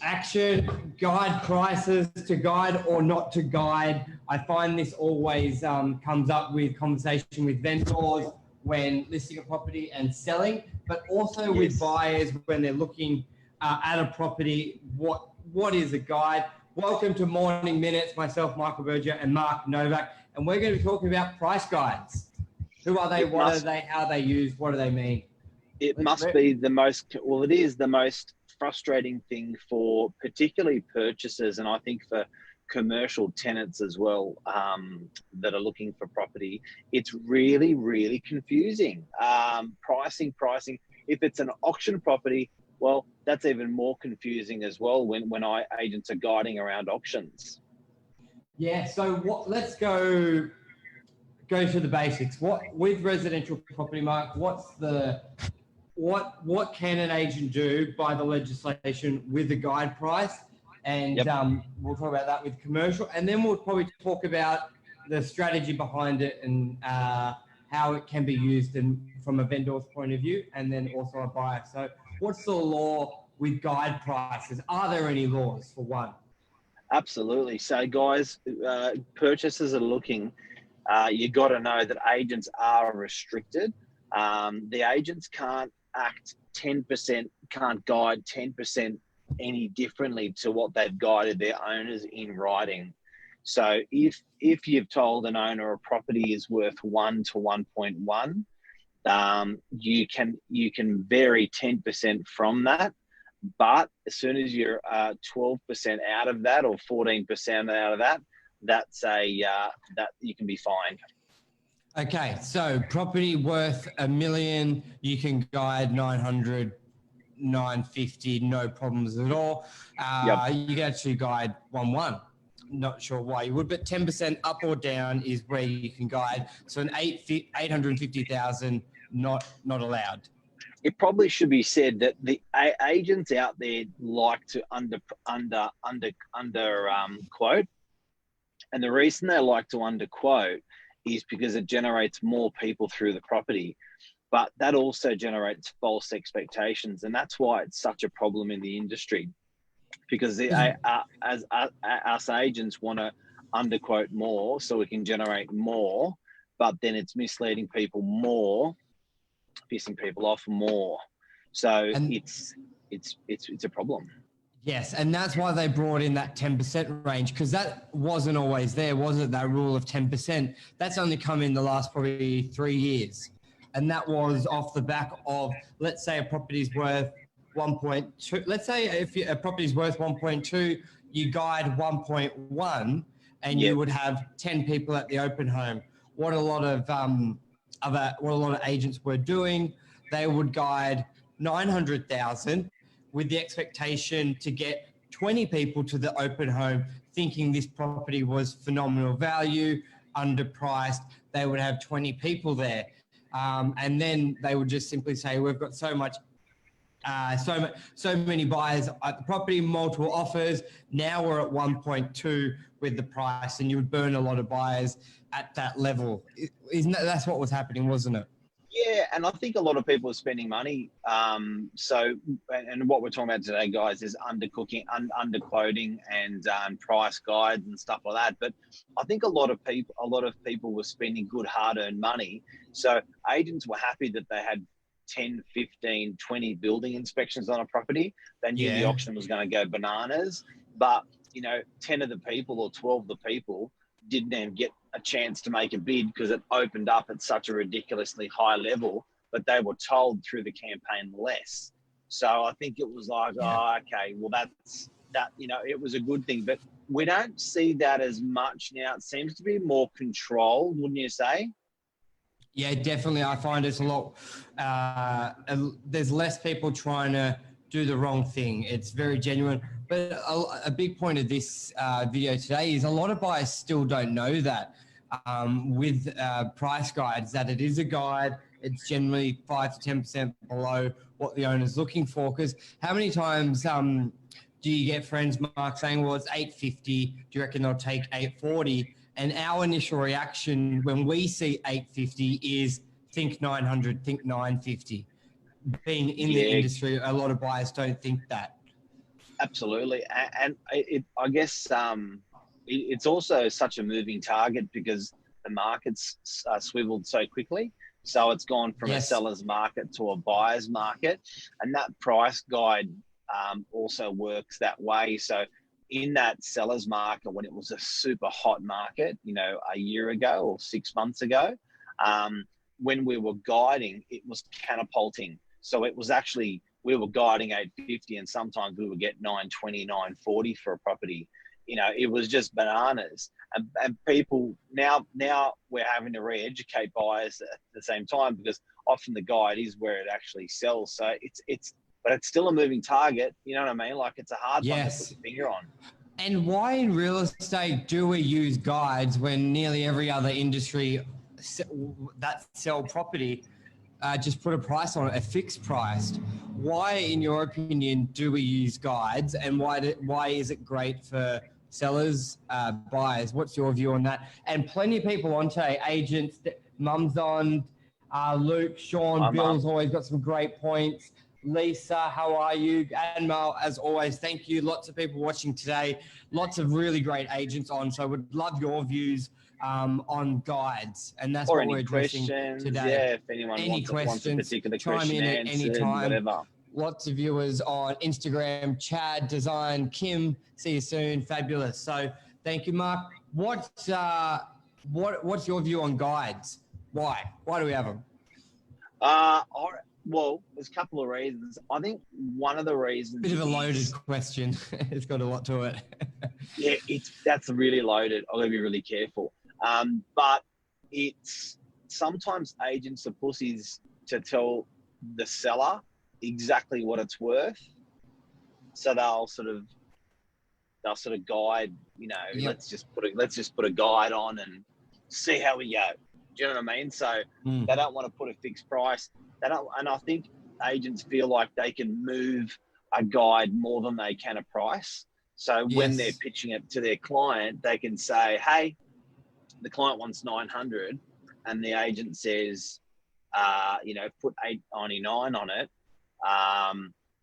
action, guide prices, to guide or not to guide. I find this always comes up with conversation with vendors when listing a property and selling, but also with buyers when they're looking at a property. What is a guide? Welcome to Morning Minutes, myself, Michael Berger, and Mark Novak, and we're going to be talking about price guides. Who are they? What are they? How are they used? What do they mean? It must be the most, well, it is the most frustrating thing for particularly purchasers, and I think for commercial tenants as well, that are looking for property. It's really, really confusing. Pricing. If it's an auction property, well, that's even more confusing as well when agents are guiding around auctions. Yeah, so let's go to the basics. With residential property, Mark, what can an agent do by the legislation with the guide price? And we'll talk about that with commercial, and then we'll probably talk about the strategy behind it and how it can be used from a vendor's point of view, and then also a buyer. So what's the law with guide prices? Are there any laws for one? Absolutely. So guys, purchasers are looking, you got to know that agents are restricted. The agents can't act 10%, can't guide 10% any differently to what they've guided their owners in writing. So if you've told an owner a property is worth 1 to 1.1, you can vary 10% from that. But as soon as you're 12% out of that or 14% out of that, that's that you can be fined. Okay, so property worth $1 million, you can guide 900, 950, no problems at all. You can actually guide 1.1. Not sure why you would, but 10% up or down is where you can guide. So an 850,000 not allowed. It probably should be said that the agents out there like to under quote, and the reason they like to underquote is because it generates more people through the property, but that also generates false expectations, and that's why it's such a problem in the industry. Because as us agents want to underquote more so we can generate more, but then it's misleading people more, pissing people off more. So it's a problem. Yes, and that's why they brought in that 10% range, because that wasn't always there, was it? That rule of 10%. That's only come in the last probably 3 years. And that was off the back of, let's say a property's worth 1.2. Let's say if a property's worth 1.2, you guide 1.1, and you would have 10 people at the open home. What a lot of agents were doing, they would guide 900,000 with the expectation to get 20 people to the open home, thinking this property was phenomenal value, underpriced. They would have 20 people there, and then they would just simply say, "We've got so many buyers at the property, multiple offers. Now we're at 1.2 with the price," and you would burn a lot of buyers at that level. That's what was happening, wasn't it? Yeah, and I think a lot of people are spending money. And what we're talking about today, guys, is underquoting and price guides and stuff like that. But I think a lot of people were spending good hard-earned money. So agents were happy that they had 10, 15, 20 building inspections on a property. They knew the auction was going to go bananas. But 10 of the people or 12 of the people didn't even get a chance to make a bid because it opened up at such a ridiculously high level, but they were told through the campaign less. So I think it was like, okay, well it was a good thing, but we don't see that as much now. It seems to be more controlled, wouldn't you say? Yeah, definitely. I find it's a lot, there's less people trying to do the wrong thing. It's very genuine. But a big point of this video today is a lot of buyers still don't know that with price guides, that it is a guide. It's generally 5 to 10% below what the owner's looking for. Because how many times do you get friends, Mark, saying, well, it's 850. Do you reckon they'll take 840? And our initial reaction when we see 850 is think 900, think 950. Being in the industry, a lot of buyers don't think that. Absolutely, and I guess it's also such a moving target because the market's swiveled so quickly. So it's gone from a Yes. seller's market to a buyer's market, and that price guide also works that way. So in that seller's market, when it was a super hot market, a year ago or 6 months ago, when we were guiding, it was catapulting. So it was actually, we were guiding 850 and sometimes we would get 920, 940 for a property. It was just bananas. And people now we're having to re-educate buyers at the same time because often the guide is where it actually sells. So but it's still a moving target. You know what I mean? Like it's a hard one to put your finger on. And why in real estate do we use guides when nearly every other industry that sell property just put a price on it, a fixed price? Why, in your opinion, do we use guides, and why is it great for sellers, buyers? What's your view on that? And plenty of people on today, agents, Mum's on, Luke, Sean, Bill's always got some great points. Lisa, how are you? Anmel, as always, thank you. Lots of people watching today. Lots of really great agents on. So I would love your views on guides. And that's what we're addressing today. Yeah, if anyone wants a particular chime in at any time. Whatever. Lots of viewers on Instagram, Chad, Design, Kim, see you soon. Fabulous. So thank you, Mark. What's your view on guides? Why? Why do we have them? Well, there's a couple of reasons. I think one of the reasons... Bit of a loaded question. It's got a lot to it. Yeah, that's really loaded. I've got to be really careful. But it's sometimes agents are pussies to tell the seller exactly what it's worth. So they'll sort of guide, Yep. let's just put a guide on and see how we go. Do you know what I mean? So they don't want to put a fixed price. And I think agents feel like they can move a guide more than they can a price. So when they're pitching it to their client, they can say, hey, the client wants 900 and the agent says, put 899 on it.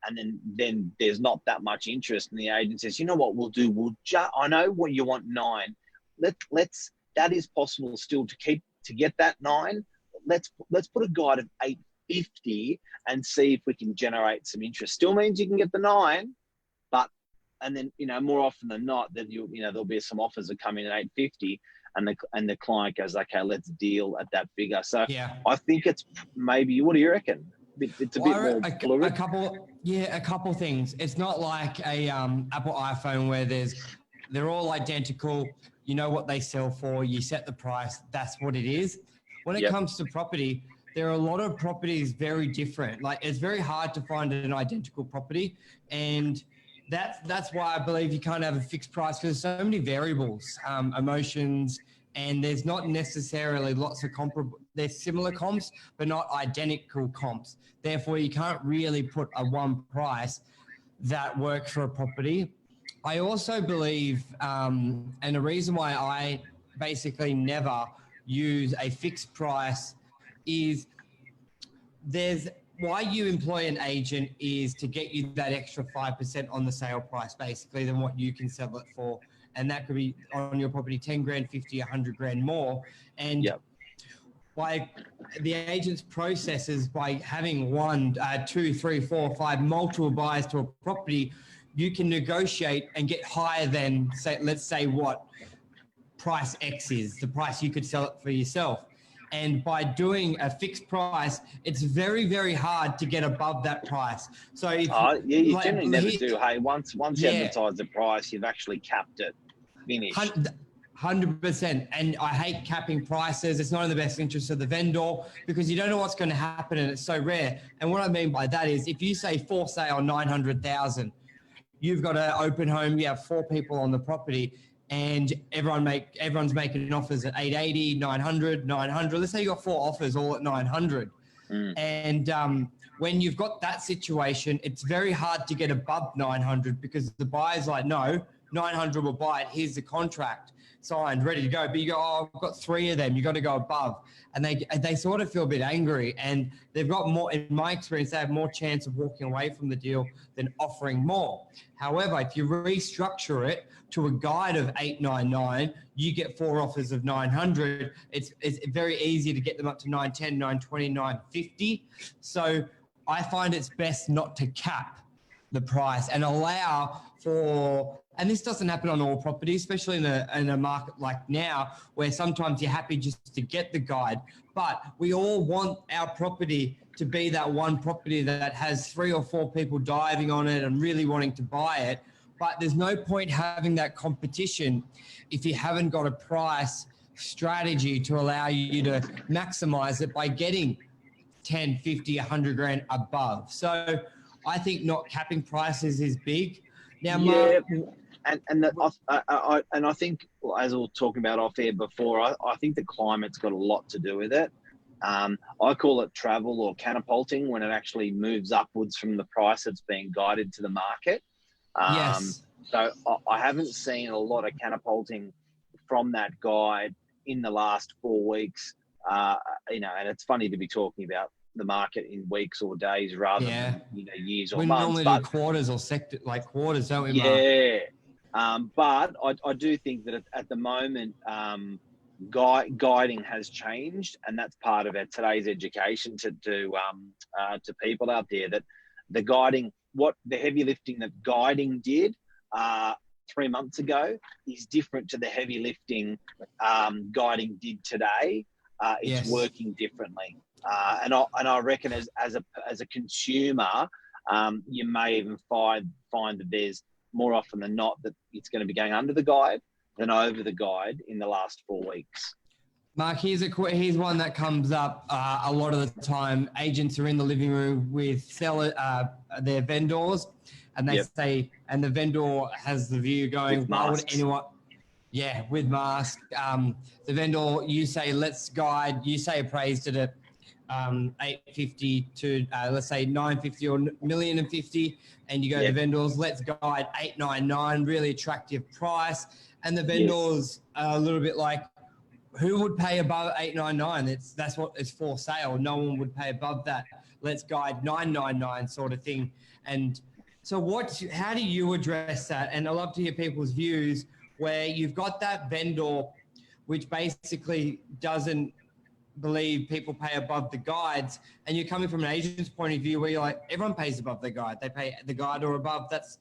And then there's not that much interest. And the agent says, you know what we'll do? I know what you want 9. That is possible still to get that 9. Let's put a guide of 850 and see if we can generate some interest. Still means you can get the 9, and then more often than not, that there'll be some offers that come in at 850, and the client goes, okay, let's deal at that figure. So I think it's maybe, what do you reckon? It's a bit more fluid. A couple things. It's not like a Apple iPhone where they're all identical. You know what they sell for. You set the price. That's what it is. When it comes to property, there are a lot of properties very different. Like it's very hard to find an identical property, and that's why I believe you can't have a fixed price because there's so many variables, emotions, and there's not necessarily lots of comparable. There's similar comps, but not identical comps. Therefore, you can't really put a one price that works for a property. I also believe, and the reason why I basically never use a fixed price is why you employ an agent is to get you that extra 5% on the sale price, basically, than what you can sell it for. And that could be on your property, 10 grand, 50, 100 grand more. And by the agent's processes, by having 1, 2, 3, 4, 5 multiple buyers to a property, you can negotiate and get higher than, let's say what price X is, the price you could sell it for yourself. And by doing a fixed price, it's very, very hard to get above that price. So if you generally never do. Hey, once you advertise the price, you've actually capped it. Finished. 100%. And I hate capping prices. It's not in the best interest of the vendor because you don't know what's going to happen, and it's so rare. And what I mean by that is if you say for sale 900,000, you've got an open home, you have 4 people on the property, and everyone's making offers at 880, 900, 900. Let's say you got 4 offers all at 900. And when you've got that situation, it's very hard to get above 900 because the buyer's like, no, 900 will buy it. Here's the contract signed, ready to go. But you go, oh, I've got 3 of them. You got to go above. And they sort of feel a bit angry, and they've got more, in my experience, they have more chance of walking away from the deal than offering more. However, if you restructure it to a guide of 899, you get 4 offers of 900. It's very easy to get them up to 910, 920, 950. So I find it's best not to cap the price and allow for, and this doesn't happen on all properties, especially in a market like now, where sometimes you're happy just to get the guide, but we all want our property to be that one property that has 3 or 4 people diving on it and really wanting to buy it. But there's no point having that competition if you haven't got a price strategy to allow you to maximize it by getting 10, 50, 100 grand above. So I think not capping prices is big. Now, yeah, Mark, and I think, as we were talking about off air before, I think the climate's got a lot to do with it. I call it travel or catapulting when it actually moves upwards from the price that's being guided to the market. yes. So I haven't seen a lot of catapulting from that guide in the last 4 weeks. You know, and it's funny to be talking about the market in weeks or days rather than, you know, years or We months. normally do quarters or sector, like quarters, don't we, Mark? Yeah. But I do think that at the moment, guiding has changed, and that's part of today's education to people out there, that the guiding, what the heavy lifting that guiding did 3 months ago is different to the heavy lifting guiding did today. It's working differently, and I reckon as a consumer, you may even find that there's more often than not that it's going to be going under the guide than over the guide in the last 4 weeks. Mark, here's one that comes up a lot of the time. Agents are in the living room with their vendors, and they say, and the vendor has the view going, why would anyone? Yeah, with mask. The vendor, you say, let's guide. You say appraised it at 850 to let's say 950 or $1,050,000, and you go to vendors, let's guide 899, really attractive price, and the vendors are a little bit like, who would pay above 899? That's what it's for sale. No one would pay above that. Let's guide 999 sort of thing. And so how do you address that? And I'd love to hear people's views where you've got that vendor which basically doesn't believe people pay above the guides, and you're coming from an agent's point of view where you're like, everyone pays above the guide. They pay the guide or above. That's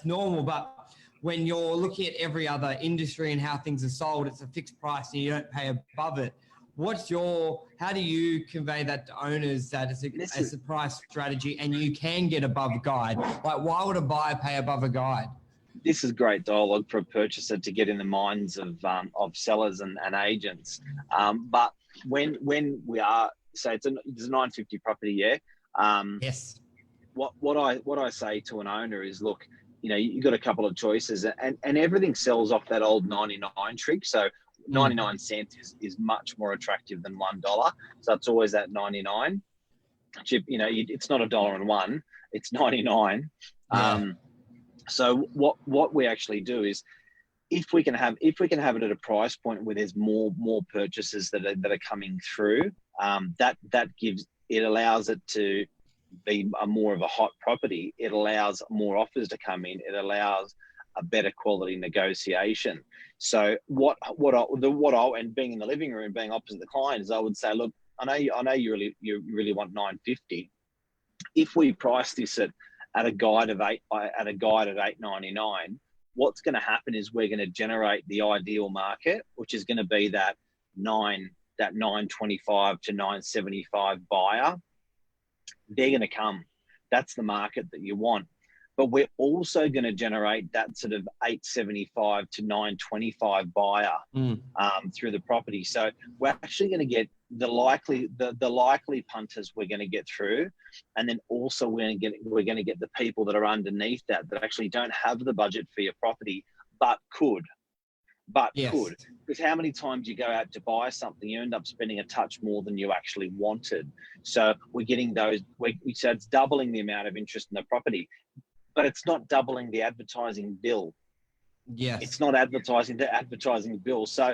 normal. But when you're looking at every other industry and how things are sold, it's a fixed price and you don't pay above it. How do you convey that to owners that it's a price strategy and you can get above guide? Like, why would a buyer pay above a guide? This is great dialogue for a purchaser to get in the minds of sellers and agents. But when we are, say it's a 950 property, yes. What I say to an owner is, look, you know, you've got a couple of choices, and everything sells off that old 99 trick. So 99 cents is much more attractive than $1. So it's always that 99. You know, it's not $1.01, it's 99. Yeah. So what we actually do is, if we can have it at a price point where there's more purchases that are coming through, that allows it to be more of a hot property. It allows more offers to come in. It allows a better quality negotiation. So what I and being in the living room, being opposite the client, is I would say, look, I know you really want 950. If we price this at a guide at 899, what's going to happen is we're going to generate the ideal market, which is going to be that 925 to 975 buyer. They're going to come. That's the market that you want. But we're also going to generate that sort of 875 to 925 buyer through the property. So we're actually going to get the likely punters we're going to get through, and then also we're going to get the people that are underneath that actually don't have the budget for your property, but could. Because how many times you go out to buy something, you end up spending a touch more than you actually wanted. So we're getting those. So it's doubling the amount of interest in the property, but it's not doubling the advertising bill. Yes. It's not advertising, they're advertising the bill. So,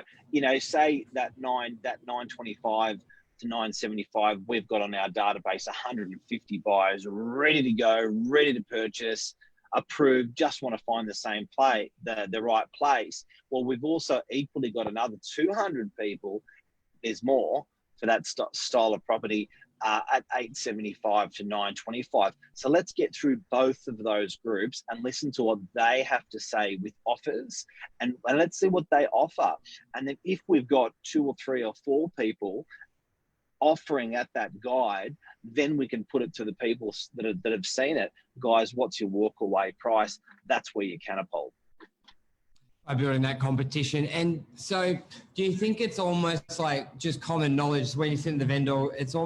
say that 925 to 975, we've got on our database 150 buyers ready to go, ready to purchase, approved, just want to find the right place. Well, we've also equally got another 200 people, there's more, for that style of property at 875 to 925. So let's get through both of those groups and listen to what they have to say with offers, and let's see what they offer. And then if we've got 2 or 3 or 4 people offering at that guide, then we can put it to the people that have seen it. Guys, what's your walk away price? That's where you catapult. By building that competition. And so do you think it's almost like just common knowledge when you send the vendor, it's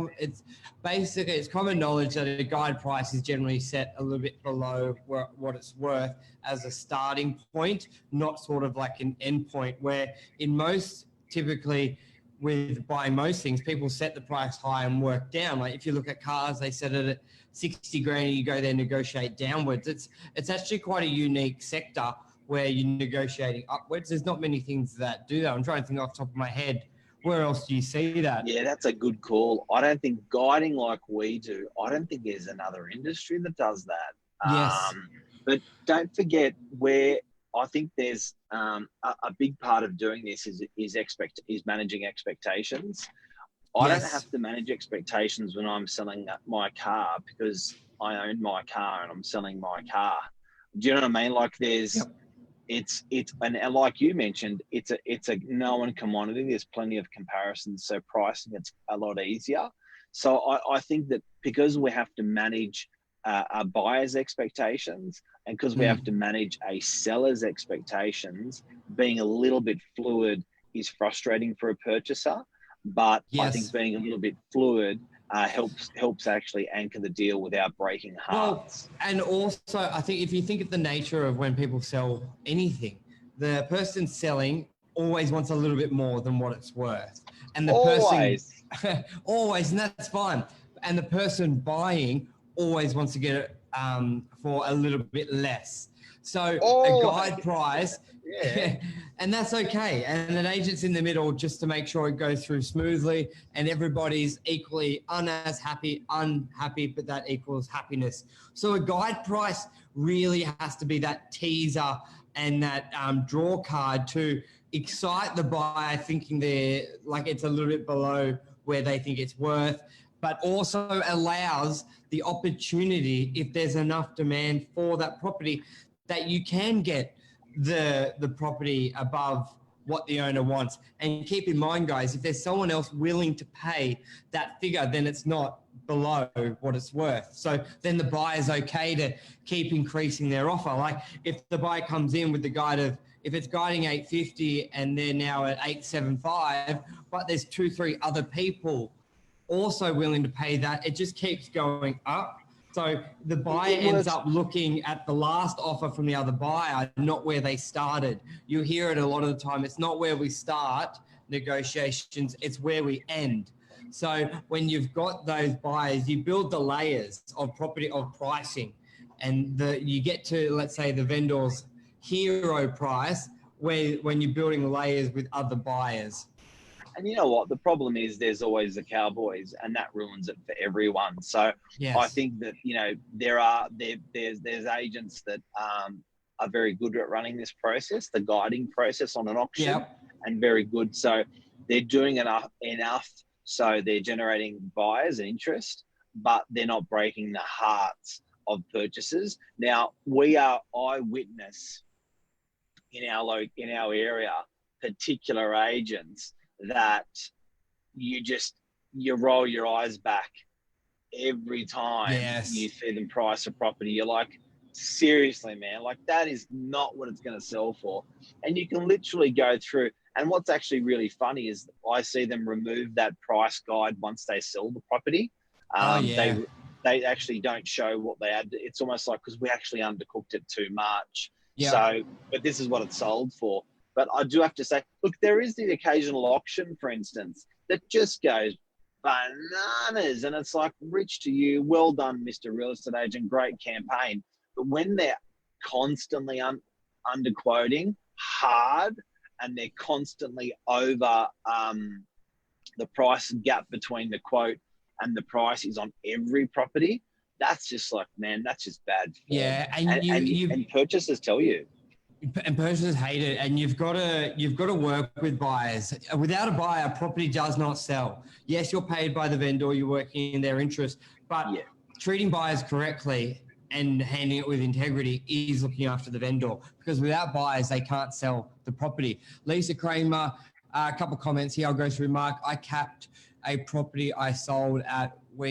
basically, it's common knowledge that a guide price is generally set a little bit below what it's worth as a starting point, not sort of like an end point, where in most, typically with buying most things, people set the price high and work down. Like if you look at cars, they set it at 60 grand and you go there, negotiate downwards. It's actually quite a unique sector where you're negotiating upwards. There's not many things that do that. I'm trying to think off the top of my head, where else do you see that? Yeah, that's a good call. I don't think guiding like we do, I don't think there's another industry that does that. Yes. But don't forget where I think there's a big part of doing this is managing expectations. I don't have to manage expectations when I'm selling my car because I own my car and I'm selling my car. Do you know what I mean? Like it's and like you mentioned, it's a known commodity. There's plenty of comparisons, so pricing it's a lot easier. So I think that because we have to manage a buyer's expectations and because we have to manage a seller's expectations, being a little bit fluid is frustrating for a purchaser. But I think being a little bit fluid helps actually anchor the deal without breaking hearts. Well, and also, I think if you think of the nature of when people sell anything, the person selling always wants a little bit more than what it's worth. And the person always, and that's fine. And the person buying always wants to get it for a little bit less. So a guide price, and that's okay. And an agent's in the middle just to make sure it goes through smoothly and everybody's equally unhappy, but that equals happiness. So a guide price really has to be that teaser and that draw card to excite the buyer thinking they're like it's a little bit below where they think it's worth, but also allows the opportunity, if there's enough demand for that property, that you can get the property above what the owner wants. And keep in mind, guys, if there's someone else willing to pay that figure, then it's not below what it's worth. So then the buyer's okay to keep increasing their offer. Like if the buyer comes in with the guide of, if it's guiding 850 and they're now at 875, but there's 2-3 other people also willing to pay that, it just keeps going up. So the buyer ends up looking at the last offer from the other buyer, not where they started. You hear it a lot of the time. It's not where we start negotiations, it's where we end. So when you've got those buyers, you build the layers of property, of pricing, and you get to, let's say, the vendor's hero price when you're building layers with other buyers. And you know what? The problem is there's always the cowboys, and that ruins it for everyone. So I think that, there's agents that are very good at running this process, the guiding process on an auction, and very good. So they're doing enough so they're generating buyers and interest, but they're not breaking the hearts of purchasers. Now, we are eyewitness in our area, particular agents that you roll your eyes back every time you see them price a property. You're like, seriously, man, like that is not what it's going to sell for. And you can literally go through. And what's actually really funny is I see them remove that price guide once they sell the property. They actually don't show what they had. It's almost like, because we actually undercooked it too much. So, but this is what it's sold for. But I do have to say, look, there is the occasional auction, for instance, that just goes bananas. And it's like, rich to you, well done, Mr. Real Estate Agent, great campaign. But when they're constantly underquoting hard, and they're constantly over the price gap between the quote and the price is on every property. That's just like, man, that's just bad form. Yeah, and purchasers tell you. And purchasers hate it, and you've got to work with buyers. Without a buyer, a property does not sell. Yes, you're paid by the vendor, you're working in their interest, but treating buyers correctly and handling it with integrity is looking after the vendor, because without buyers, they can't sell the property. Lisa Kramer, a couple of comments here. I'll go through. Mark, I capped a property I sold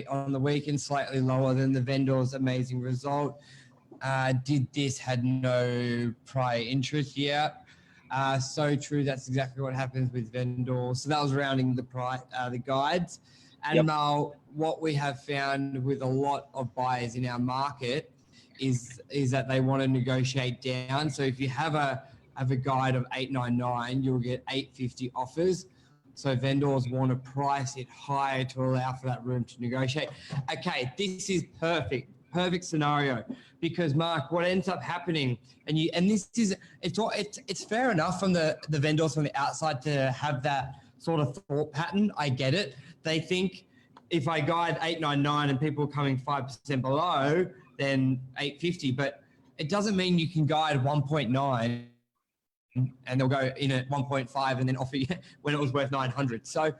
on the weekend slightly lower than the vendor's. Amazing result. Did this, had no prior interest yet. So true. That's exactly what happens with vendors. So that was rounding the guides. And now what we have found with a lot of buyers in our market is that they want to negotiate down. So if you have a guide of 899, you'll get 850 offers. So vendors want to price it higher to allow for that room to negotiate. Okay, this is perfect scenario, because Mark, what ends up happening, and this is it's fair enough from the vendors from the outside to have that sort of thought pattern. I get it. They think if I guide 899 and people are coming 5% below, then 850. But it doesn't mean you can guide 1.9 and they'll go in at 1.5 and then offer you when it was worth 900. So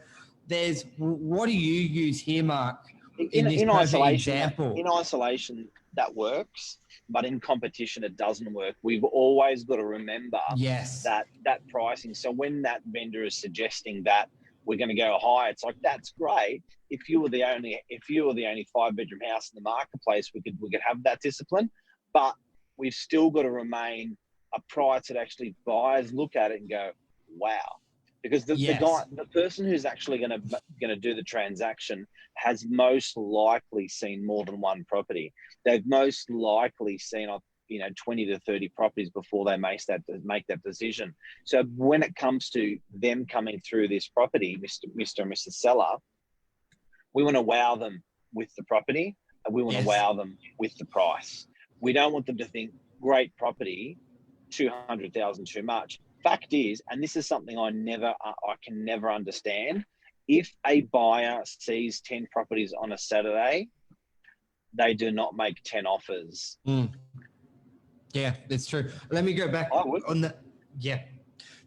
what do you use here, Mark? In isolation, that works, but in competition, it doesn't work. We've always got to remember that pricing. So when that vendor is suggesting that we're going to go high, it's like, that's great. If you were the only 5-bedroom house in the marketplace, we could have that discipline, but we've still got to remain a price that actually buyers look at it and go, wow. Because the person who's actually going to do the transaction has most likely seen more than one property. They've most likely seen 20 to 30 properties before they make that decision. So when it comes to them coming through this property, Mr. and Mrs. Seller, we want to wow them with the property, and we want to wow them with the price. We don't want them to think, great property, 200,000 too much. Fact is, and this is something I can never understand, if a buyer sees 10 properties on a Saturday, they do not make 10 offers. Yeah, that's true. Let me go back on that. Yeah.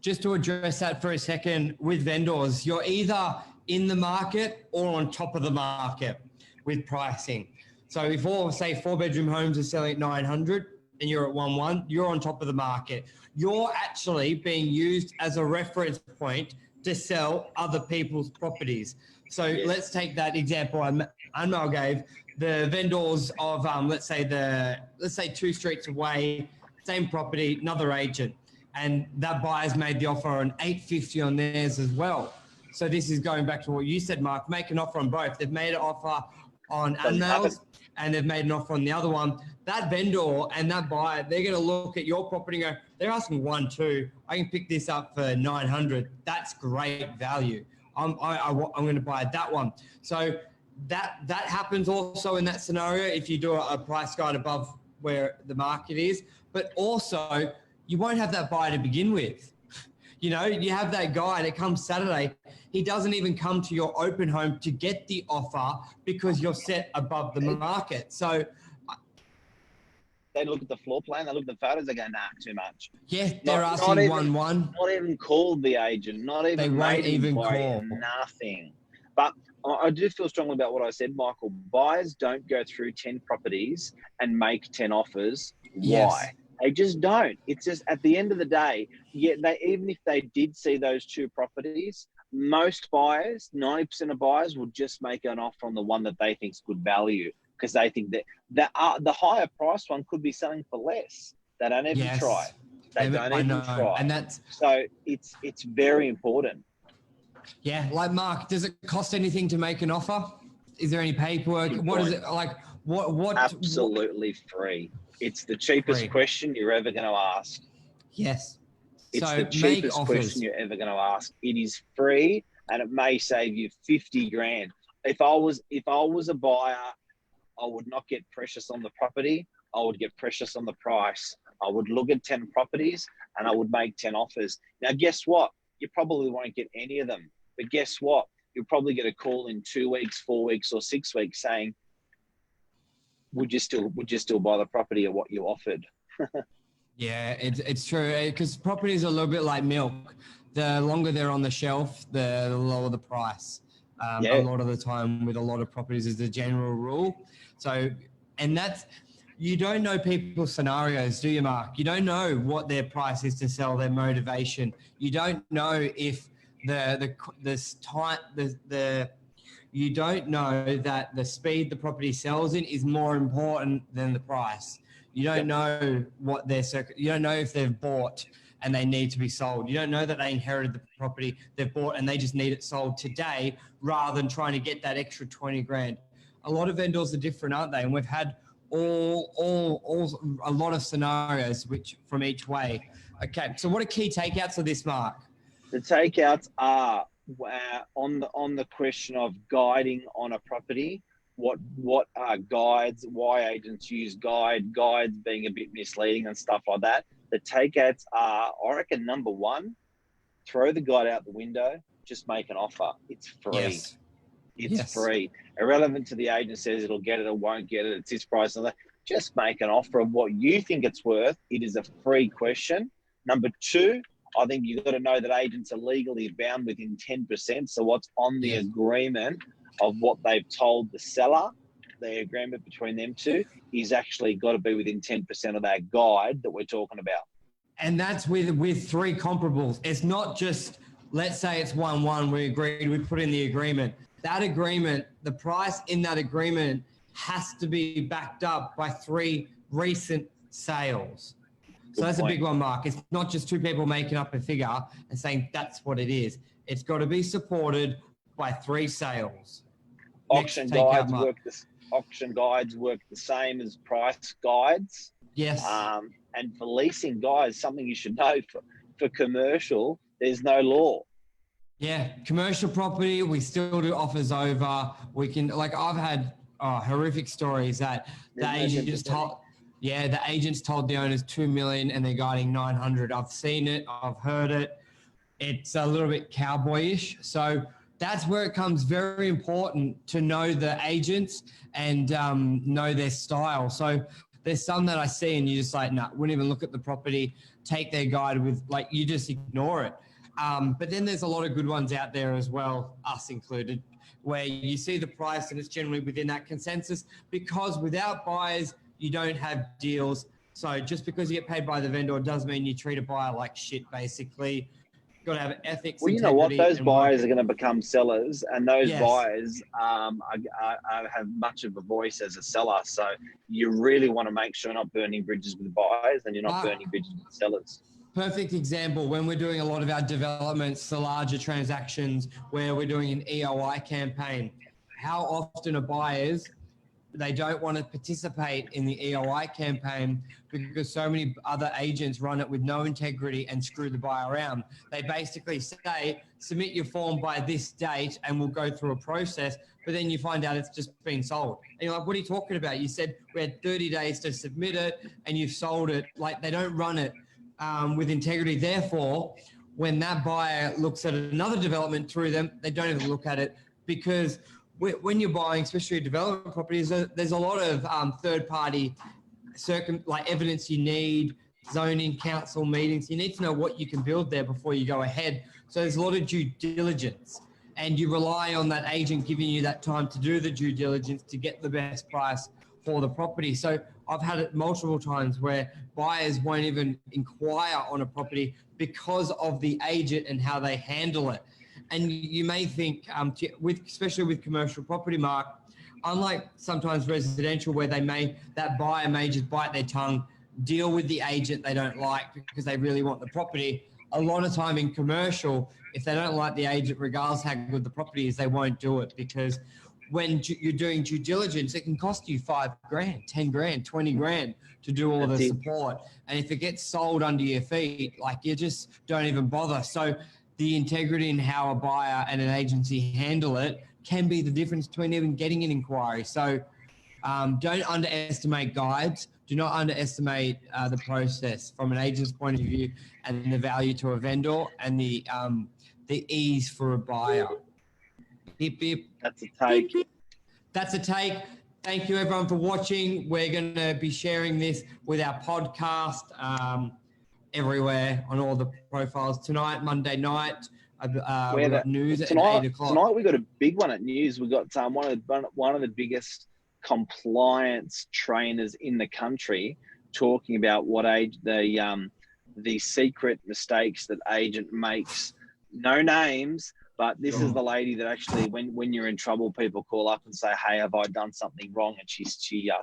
Just to address that for a second, with vendors, you're either in the market or on top of the market with pricing. So if say 4-bedroom homes are selling at 900 and you're at 1.1, you're on top of the market. You're actually being used as a reference point to sell other people's properties. So let's take that example Anmol gave. The vendors of let's say 2 streets away, same property, another agent, and that buyer's made the offer on 850 on theirs as well. So this is going back to what you said, Mark. Make an offer on both. They've made an offer on Anmel's and they've made an offer on the other one. That vendor and that buyer, they're going to look at your property and go, they're asking 1.2. I can pick this up for 900. That's great value. I'm going to buy that one. So that happens also in that scenario if you do a price guide above where the market is. But also, you won't have that buyer to begin with. You have that guy that comes Saturday. He doesn't even come to your open home to get the offer because you're set above the market. So they look at the floor plan, they look at the photos, they go, nah, too much. Yeah, they're asking 1.1. Not even called the agent, not even. They won't even call. Nothing. But I do feel strongly about what I said, Michael. Buyers don't go through 10 properties and make 10 offers. Yes. Why? They just don't. It's just at the end of the day, even if they did see those 2 properties, most buyers, 90% of buyers will just make an offer on the one that they think is good value, because they think that the higher price one could be selling for less. They don't even try. They don't even try. And that's so it's very important. Yeah, like Mark, does it cost anything to make an offer? Is there any paperwork? What is it like? What? Absolutely free. It's the cheapest question you're ever going to ask. Yes. It's the cheapest question you're ever going to ask. It is free, and it may save you 50 grand. If I was a buyer, I would not get precious on the property. I would get precious on the price. I would look at 10 properties and I would make 10 offers. Now, guess what? You probably won't get any of them. But guess what? You'll probably get a call in 2 weeks, 4 weeks, or 6 weeks saying, would you still buy the property at what you offered? Yeah, it's true, because properties are a little bit like milk. The longer they're on the shelf, the lower the price. A lot of the time with a lot of properties is the general rule. So, and that's, you don't know people's scenarios, do you, Mark? You don't know what their price is to sell, their motivation. You don't know if you don't know that the speed the property sells in is more important than the price. You don't know what you don't know if they've bought and they need to be sold. You don't know that they inherited the property they've bought and they just need it sold today rather than trying to get that extra 20 grand. A lot of vendors are different, aren't they? And we've had a lot of scenarios from each way. Okay, so what are key takeouts of this, Mark? The takeouts are on the question of guiding on a property. What are guides? Why agents use guides being a bit misleading and stuff like that. The takeouts are, I reckon, number one, throw the guide out the window. Just make an offer. It's free. Yes. It's free. Irrelevant to the agent says it'll get it or won't get it. It's this price and that. Just make an offer of what you think it's worth. It is a free question. Number two, I think you've got to know that agents are legally bound within 10%. So what's on the agreement of what they've told the seller, the agreement between them two, is actually got to be within 10% of that guide that we're talking about. And that's with three comparables. It's not just, let's say it's 1-1, we agreed, we put in the agreement. That agreement, the price in that agreement has to be backed up by 3 recent sales. So that's a big one, Mark. It's not just 2 people making up a figure and saying that's what it is. It's got to be supported by 3 sales. Auction guides work the same as price guides. Yes. And for leasing guides, something you should know, for commercial, there's no law. Yeah, commercial property, we still do offers over. We can, like, I've had horrific stories that the agent just told. Yeah, the agents told the owners 2 million and they're guiding 900. I've seen it. I've heard it. It's a little bit cowboyish. So that's where it comes very important to know the agents and know their style. So there's some that I see and you're just like, nah, wouldn't even look at the property, take their guide with, like, you just ignore it. But then there's a lot of good ones out there as well, us included, where you see the price and it's generally within that consensus, because without buyers, you don't have deals. So just because you get paid by the vendor doesn't mean you treat a buyer like shit, basically. You've got to have ethics. Well, you know what? Those buyers are going to become sellers, and those buyers have much of a voice as a seller. So you really want to make sure you're not burning bridges with buyers and you're not burning bridges with sellers. Perfect example, when we're doing a lot of our developments, the larger transactions where we're doing an EOI campaign, how often are buyers, they don't want to participate in the EOI campaign because so many other agents run it with no integrity and screw the buyer around. They basically say, submit your form by this date and we'll go through a process, but then you find out it's just been sold. And you're like, what are you talking about? You said we had 30 days to submit it and you've sold it. Like, they don't run it with integrity. Therefore, when that buyer looks at another development through them, they don't even look at it, because when you're buying, especially development properties, there's a lot of third-party evidence you need, zoning council meetings. You need to know what you can build there before you go ahead. So there's a lot of due diligence, and you rely on that agent giving you that time to do the due diligence to get the best price for the property. So I've had it multiple times where buyers won't even inquire on a property because of the agent and how they handle it. And you may think, especially with commercial property, Mark, unlike sometimes residential where that buyer may just bite their tongue, deal with the agent they don't like because they really want the property. A lot of time in commercial, if they don't like the agent, regardless how good the property is, they won't do it, because when you're doing due diligence, it can cost you 5 grand, 10 grand, 20 grand to do all the support. And if it gets sold under your feet, like, you just don't even bother. So the integrity in how a buyer and an agency handle it can be the difference between even getting an inquiry. So Don't underestimate guides. Do not underestimate the process from an agent's point of view and the value to a vendor and the ease for a buyer. Hip, hip. That's a take. Hip, hip. That's a take. Thank you, everyone, for watching. We're going to be sharing this with our podcast everywhere on all the profiles tonight, Monday night. We've got news at 8 o'clock. Tonight we got a big one at news. We got one of the biggest compliance trainers in the country talking about what the secret mistakes that agent makes. No names. But this is the lady that actually, when you're in trouble, people call up and say, "Hey, have I done something wrong?" And she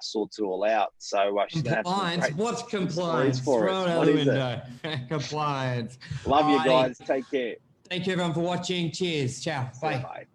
sorts it all out. So she's going to have some What's compliance? For us. What is it? Compliance. Love you guys. Take care. Thank you, everyone, for watching. Cheers. Ciao. Bye. Bye.